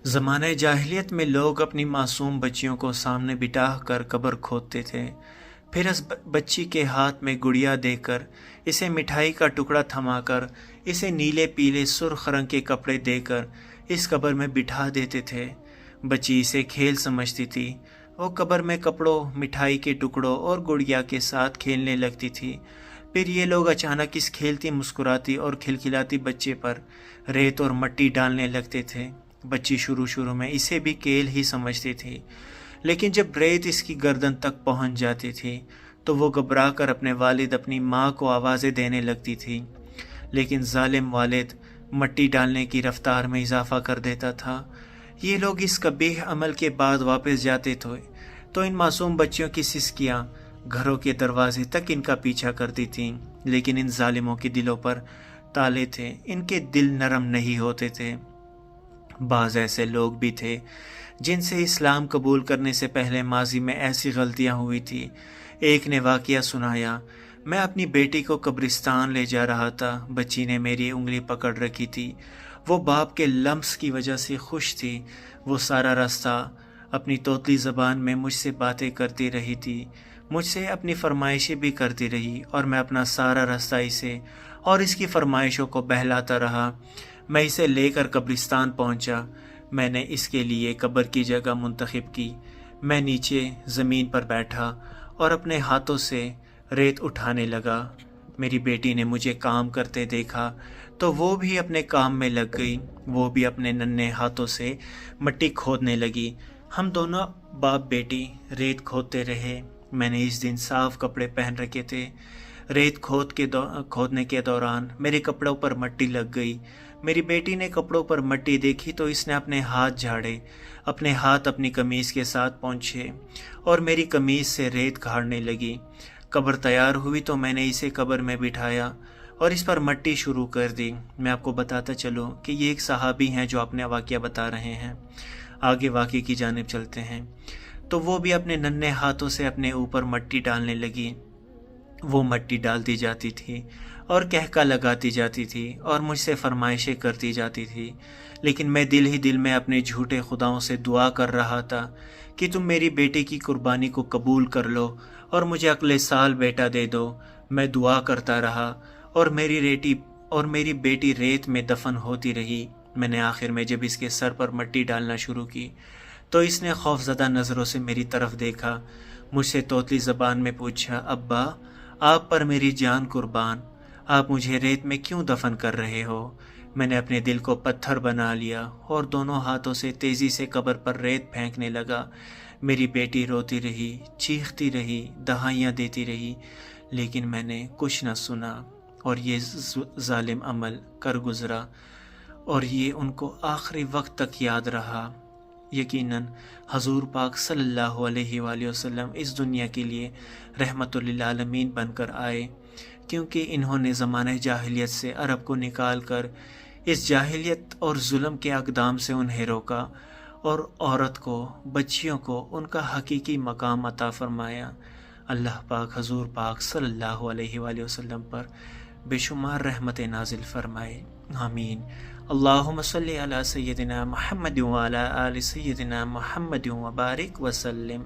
ज़माने जाहिलियत में लोग अपनी मासूम बच्चियों को सामने बिठा कर कब्र खोदते थे। फिर उस बच्ची के हाथ में गुड़िया देकर, इसे मिठाई का टुकड़ा थमाकर, इसे नीले पीले सुर्ख रंग के कपड़े देकर इस कब्र में बिठा देते थे। बच्ची इसे खेल समझती थी। वो कब्र में कपड़ों, मिठाई के टुकड़ों और गुड़िया के साथ खेलने लगती थी। फिर ये लोग अचानक इस खेलती, मुस्कुराती और खिलखिलाती बच्चे पर रेत और मट्टी डालने लगते थे। बच्ची शुरू शुरू में इसे भी खेल ही समझती थी, लेकिन जब रेत इसकी गर्दन तक पहुंच जाती थी तो वो घबरा कर अपने वालिद, अपनी माँ को आवाज़ें देने लगती थी। लेकिन जालिम वालिद मट्टी डालने की रफ्तार में इजाफा कर देता था। ये लोग इस कबीह अमल के बाद वापस जाते थे तो इन मासूम बच्चियों की सिसकियाँ घरों के दरवाजे तक इनका पीछा करती थीं। लेकिन इन जालिमों के दिलों पर ताले थे, इनके दिल नरम नहीं होते थे। बाज़ ऐसे लोग भी थे जिनसे इस्लाम कबूल करने से पहले माजी में ऐसी गलतियां हुई थी। एक ने वाक़या सुनाया, मैं अपनी बेटी को कब्रिस्तान ले जा रहा था। बच्ची ने मेरी उंगली पकड़ रखी थी। वो बाप के लम्स की वजह से खुश थी। वो सारा रास्ता अपनी तोतली ज़बान में मुझसे बातें करती रही थी, मुझसे अपनी फरमाइशें भी करती रही और मैं अपना सारा रास्ता इसे और इसकी फरमाइशों को बहलाता रहा। मैं इसे लेकर कब्रिस्तान पहुंचा। मैंने इसके लिए कब्र की जगह मुंतखब की। मैं नीचे ज़मीन पर बैठा और अपने हाथों से रेत उठाने लगा। मेरी बेटी ने मुझे काम करते देखा तो वो भी अपने काम में लग गई। वो भी अपने नन्हे हाथों से मिट्टी खोदने लगी। हम दोनों बाप बेटी रेत खोदते रहे। मैंने इस दिन साफ कपड़े पहन रखे थे। रेत खोदने के दौरान मेरे कपड़ों पर मिट्टी लग गई। मेरी बेटी ने कपड़ों पर मिट्टी देखी तो इसने अपने हाथ झाड़े, अपने हाथ अपनी कमीज़ के साथ पोंछे और मेरी कमीज़ से रेत झाड़ने लगी। कब्र तैयार हुई तो मैंने इसे कब्र में बिठाया और इस पर मिट्टी शुरू कर दी। मैं आपको बताता चलूँ कि ये एक सहाबी हैं जो अपना वाक़या बता रहे हैं। आगे वाक़े की जानिब चलते हैं। तो वो भी अपने नन्हे हाथों से अपने ऊपर मिट्टी डालने लगी। वो मिट्टी डालती जाती थी और कहका लगाती जाती थी और मुझसे फरमाइशें करती जाती थी। लेकिन मैं दिल ही दिल में अपने झूठे खुदाओं से दुआ कर रहा था कि तुम मेरी बेटी की कुर्बानी को कबूल कर लो और मुझे अगले साल बेटा दे दो। मैं दुआ करता रहा और मेरी बेटी रेत में दफन होती रही। मैंने आखिर में जब इसके सर पर मिट्टी डालना शुरू की तो इसने खौफज़दा नज़रों से मेरी तरफ देखा। मुझसे तोतली ज़बान में पूछा, अब्बा, आप पर मेरी जान कुर्बान, आप मुझे रेत में क्यों दफन कर रहे हो? मैंने अपने दिल को पत्थर बना लिया और दोनों हाथों से तेज़ी से कब्र पर रेत फेंकने लगा। मेरी बेटी रोती रही, चीखती रही, दहाइयाँ देती रही, लेकिन मैंने कुछ न सुना और ये जालिम अमल कर गुज़रा और ये उनको आखिरी वक्त तक याद रहा। यकीनन हजूर पाक सल्लल्लाहु अलैहि वसल्लम इस दुनिया के लिए रहमतुल लिल आलमीन बनकर आए, क्योंकि इन्होंने ज़माने जाहिलियत से अरब को निकाल कर इस जाहिलियत और जुल्म के अक़दाम से उन्हें रोका और औरत को, बच्चियों को उनका हकीकी मकाम अता फ़रमाया। अल्लाह पाक हजूर पाक सल्लल्लाहु अलैहि वसल्लम पर बेशुमार रहमत नाजिल फ़रमाए। आमीन। अल्लाहुम्मा सल्ली अला सय्यदिना मुहम्मद व अला आलि सय्यदिना मुहम्मद व बारिक वसल्लिम।